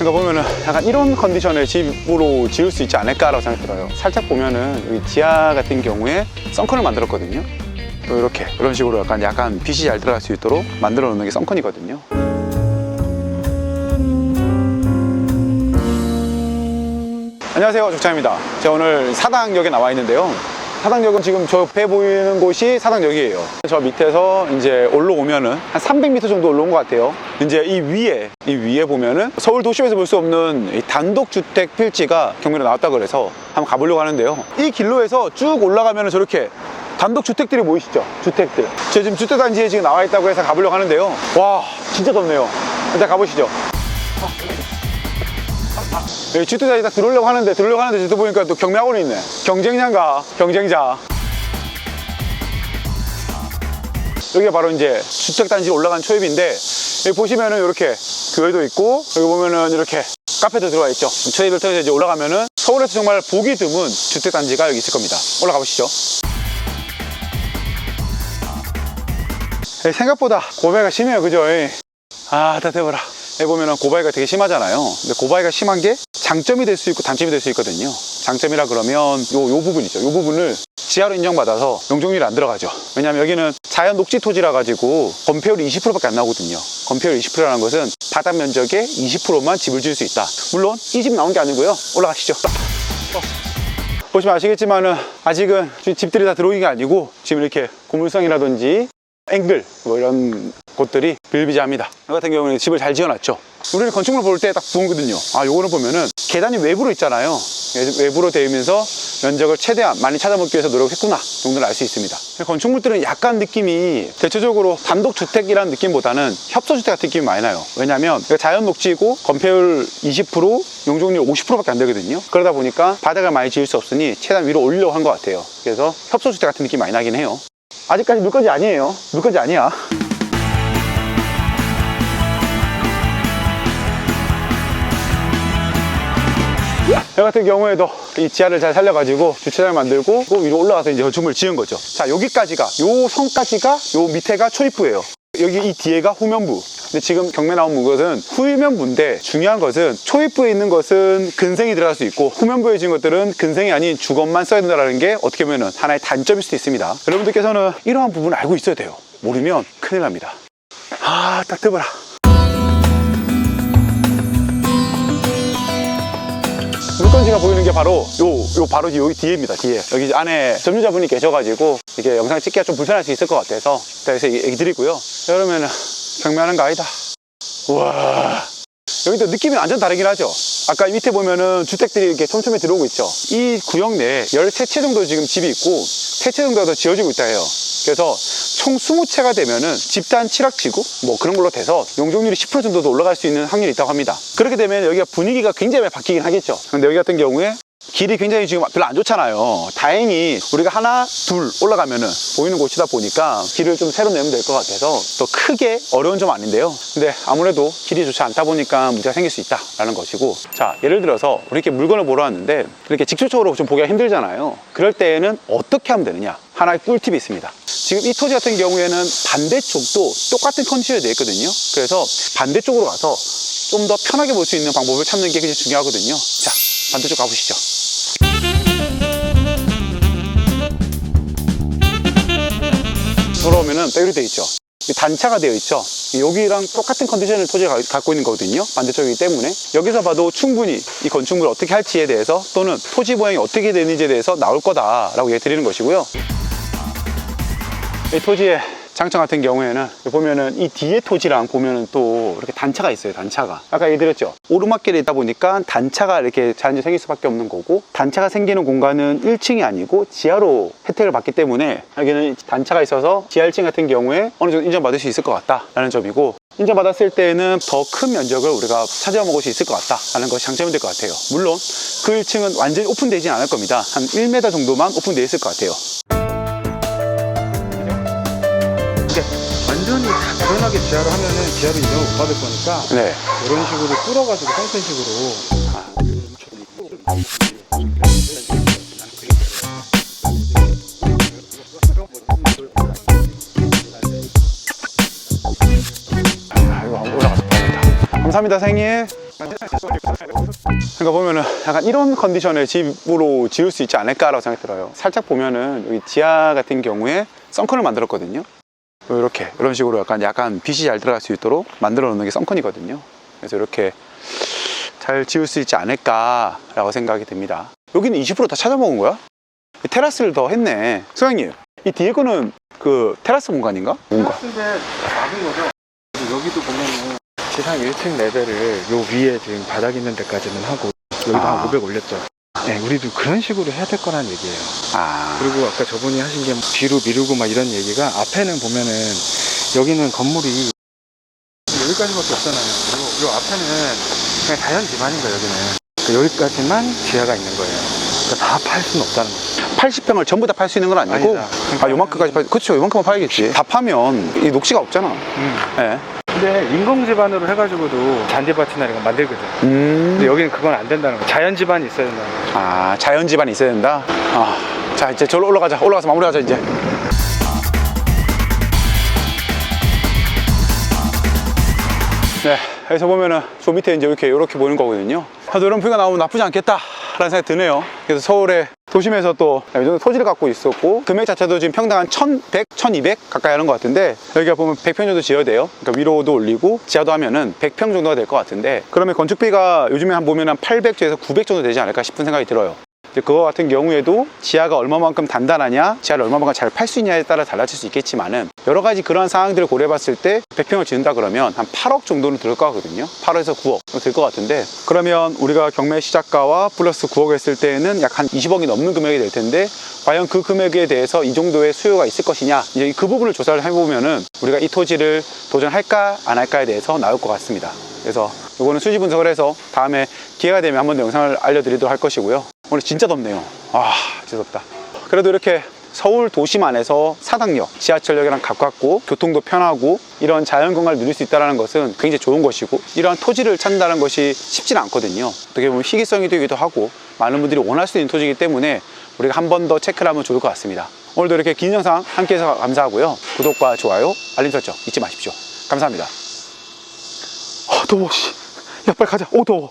그러니까 보면은 약간 이런 컨디션의 집으로 지을 수 있지 않을까라고 생각이 들어요. 살짝 보면은 여기 지하 같은 경우에 썬컨을 만들었거든요. 또 이렇게 이런 식으로 약간 빛이 잘 들어갈 수 있도록 만들어 놓는 게 썬컨이거든요. 안녕하세요, 족장입니다. 제가 오늘 사당역에 나와 있는데요. 사당역은 지금 저 옆에 보이는 곳이 사당역이에요. 저 밑에서 이제 올라오면은 한 300m 정도 올라온 것 같아요. 이제 이 위에 보면은 서울 도심에서 볼 수 없는 이 단독주택 필지가 경매로 나왔다고 그래서 한번 가보려고 하는데요. 이 길로에서 쭉 올라가면은 저렇게 단독주택들이 보이시죠? 주택들. 제가 지금 주택단지에 지금 나와 있다고 해서 가보려고 하는데요. 와, 진짜 덥네요. 일단 가보시죠. 여기 주택단지 딱 들어오려고 하는데 저도 보니까 또 경매학원이 있네. 경쟁자인가? 경쟁자. 여기가 바로 이제 주택단지 올라간 초입인데, 여기 보시면은 이렇게 교회도 있고, 여기 보면은 이렇게 카페도 들어와 있죠. 초입을 통해서 이제 올라가면은 서울에서 정말 보기 드문 주택단지가 여기 있을 겁니다. 올라가 보시죠. 생각보다 고바위가 심해요, 그죠? 아, 따뜻해봐라. 여기 보면은 고바위가 되게 심하잖아요. 근데 고바위가 심한 게 장점이 될 수 있고 단점이 될 수 있거든요. 장점이라 그러면 요 부분이죠. 요 부분을 지하로 인정받아서 용적률이 안 들어가죠. 왜냐면 여기는 자연 녹지 토지라 가지고 건폐율이 20%밖에 안 나오거든요. 건폐율 20%라는 것은 바닥 면적의 20%만 집을 지을 수 있다. 물론 이 집 나온 게 아니고요. 올라가시죠. 보시면 아시겠지만은 아직은 집들이 다 들어오는 게 아니고 지금 이렇게 고물상이라든지 앵글 뭐 이런 곳들이 비일비재합니다. 이 같은 경우는 집을 잘 지어놨죠. 우리는 건축물 볼 때 딱 보거든요. 아, 요거는 보면은 계단이 외부로 있잖아요. 외부로 되어 있면서 면적을 최대한 많이 찾아먹기 위해서 노력했구나 정도는 알 수 있습니다. 건축물들은 약간 느낌이 대체적으로 단독주택이라는 느낌보다는 협소주택 같은 느낌이 많이 나요. 왜냐하면 자연 녹지고 건폐율 20%, 용적률 50%밖에 안 되거든요. 그러다 보니까 바닥을 많이 지을 수 없으니 최대한 위로 올리려고 한 것 같아요. 그래서 협소주택 같은 느낌이 많이 나긴 해요. 아직까지 물건지 아니에요. 물건지 아니야. 이 같은 경우에도 이 지하를 잘 살려가지고 주차장을 만들고 위로 올라가서 이제 건축물을 지은 거죠. 자, 여기까지가, 요 선까지가, 요 밑에가 초입부예요. 여기 이 뒤에가 후면부. 근데 지금 경매 나온 것은 후면부인데 중요한 것은 초입부에 있는 것은 근생이 들어갈 수 있고 후면부에 지은 것들은 근생이 아닌 주거만 써야 된다는 게 어떻게 보면 하나의 단점일 수도 있습니다. 여러분들께서는 이러한 부분을 알고 있어야 돼요. 모르면 큰일 납니다. 아, 딱 뜨거라. 물건지가 보이는 게 바로 바로 여기 뒤에입니다. 뒤에 여기 안에 점유자분이 계셔가지고 이게 영상 찍기가 좀 불편할 수 있을 것 같아서 그래서 얘기 드리고요. 그러면은 경매하는 거 아니다. 우와, 여기도 느낌이 완전 다르긴 하죠. 아까 밑에 보면은 주택들이 이렇게 촘촘히 들어오고 있죠. 이 구역 내에 13채 정도 지금 집이 있고 3채 정도가 더 지어지고 있다 해요. 그래서 총 20채가 되면은 집단 7억 치고 뭐 그런 걸로 돼서 용적률이 10% 정도도 올라갈 수 있는 확률이 있다고 합니다. 그렇게 되면 여기가 분위기가 굉장히 많이 바뀌긴 하겠죠. 근데 여기 같은 경우에 길이 굉장히 지금 별로 안 좋잖아요. 다행히 우리가 하나, 둘 올라가면은 보이는 곳이다 보니까 길을 좀 새로 내면 될 것 같아서 또 크게 어려운 점 아닌데요. 근데 아무래도 길이 좋지 않다 보니까 문제가 생길 수 있다라는 것이고, 자, 예를 들어서 우리 이렇게 물건을 보러 왔는데 이렇게 직접적으로 좀 보기가 힘들잖아요. 그럴 때에는 어떻게 하면 되느냐? 하나의 꿀팁이 있습니다. 지금 이 토지 같은 경우에는 반대쪽도 똑같은 컨디션이 되어 있거든요. 그래서 반대쪽으로 가서 좀 더 편하게 볼 수 있는 방법을 찾는 게 굉장히 중요하거든요. 자, 반대쪽 가보시죠. 돌아오면은 또 이렇게 되어 있죠. 단차가 되어 있죠. 여기랑 똑같은 컨디션을 토지가 갖고 있는 거거든요. 반대쪽이기 때문에 여기서 봐도 충분히 이 건축물을 어떻게 할지에 대해서 또는 토지 모양이 어떻게 되는지에 대해서 나올 거다라고 얘기 드리는 것이고요. 이 토지의 장점 같은 경우에는 보면은 이 뒤에 토지랑 보면은 또 이렇게 단차가 있어요. 단차가 아까 얘기드렸죠. 오르막길에 있다 보니까 단차가 이렇게 자연적으로 생길 수밖에 없는 거고, 단차가 생기는 공간은 1층이 아니고 지하로 혜택을 받기 때문에 여기는 단차가 있어서 지하 1층 같은 경우에 어느 정도 인정받을 수 있을 것 같다라는 점이고, 인정받았을 때는 더 큰 면적을 우리가 차지해 먹을 수 있을 것 같다라는 것이 장점이 될 것 같아요. 물론 그 1층은 완전히 오픈되지 않을 겁니다. 한 1m 정도만 오픈되어 있을 것 같아요. 완전히 다 드러나게 지하로 하면은 지하로 인정을 못 받을 거니까 네. 이런 식으로 뚫어가지고 평선식으로 이거 올라가서 봐야겠다. 감사합니다, 사장님. 그러니까 보면은 약간 이런 컨디션의 집으로 지을 수 있지 않을까라고 생각이 들어요. 살짝 보면은 여기 지하 같은 경우에 썬큰을 만들었거든요. 이렇게 이런 식으로 약간 빛이 잘 들어갈 수 있도록 만들어 놓는 게 썬큰이거든요. 그래서 이렇게 잘 지을 수 있지 않을까라고 생각이 듭니다. 여기는 20%다 찾아먹은 거야? 테라스를 더 했네. 소장님, 이 뒤에 거는 그 테라스 공간인가? 뭔가? 테라스인데 막은 거죠. 여기도 보면은 지상 1층 레벨을 요 위에 지금 바닥 있는 데까지는 하고 여기도 한 500 올렸죠. 네, 우리도 그런 식으로 해야 될 거라는 얘기예요. 그리고 아까 저분이 하신 게 뒤로 미루고 막 이런 얘기가 앞에는 보면은 여기는 건물이 여기까지밖에 없잖아요. 그리고 요 앞에는 그냥 자연 집안인 거예요. 여기는 그러니까 여기까지만 지하가 있는 거예요. 그러니까 다 팔 수는 없다는 거죠. 80평을 전부 다 팔 수 있는 건 아니고, 아니다. 요만큼까지 그렇죠. 요만큼은 팔겠지. 다 파면 이 녹지가 없잖아. 네. 근데 인공 집안으로 해가지고도 잔디밭이나 이런 거 만들거든. 근데 여기는 그건 안 된다는 거야. 자연 집안이 있어야 된다는 거야. 아, 자연 집안이 있어야 된다. 자, 이제 저로 올라가자. 올라가서 마무리하자 이제. 네, 여기서 보면은 저 밑에 이제 이렇게 보이는 거거든요. 이런 뷰가 나오면 나쁘지 않겠다 라는 생각이 드네요. 그래서 서울의 도심에서 또 이 정도 토지를 갖고 있었고, 금액 자체도 지금 평당 한 1100, 1200 가까이 하는 것 같은데, 여기가 보면 100평 정도 지어야 돼요. 그러니까 위로도 올리고 지하도 하면은 100평 정도가 될 것 같은데, 그러면 건축비가 요즘에 한 보면 한 800에서 900 정도 되지 않을까 싶은 생각이 들어요. 그거 같은 경우에도 지하가 얼마만큼 단단하냐, 지하를 얼마만큼 잘 팔 수 있냐에 따라 달라질 수 있겠지만은, 여러 가지 그러한 상황들을 고려해 봤을 때 100평을 지은다 그러면 한 8억 정도는 들 것 같거든요. 8억에서 9억 들 것 같은데, 그러면 우리가 경매 시작가와 플러스 9억 했을 때는 약 한 20억이 넘는 금액이 될 텐데, 과연 그 금액에 대해서 이 정도의 수요가 있을 것이냐, 이제 그 부분을 조사를 해보면은 우리가 이 토지를 도전할까 안 할까에 대해서 나올 것 같습니다. 그래서 이거는 수지 분석을 해서 다음에 기회가 되면 한 번 더 영상을 알려드리도록 할 것이고요. 오늘 진짜 덥네요. 진짜 덥다. 그래도 이렇게 서울 도심 안에서 사당역, 지하철역이랑 가깝고 교통도 편하고 이런 자연경관을 누릴 수 있다는 것은 굉장히 좋은 것이고, 이러한 토지를 찾는다는 것이 쉽지는 않거든요. 어떻게 보면 희귀성이 되기도 하고 많은 분들이 원할 수 있는 토지이기 때문에 우리가 한 번 더 체크를 하면 좋을 것 같습니다. 오늘도 이렇게 긴 영상 함께 해서 감사하고요. 구독과 좋아요, 알림 설정 잊지 마십시오. 감사합니다. 더워. 야, 빨리 가자. 더워.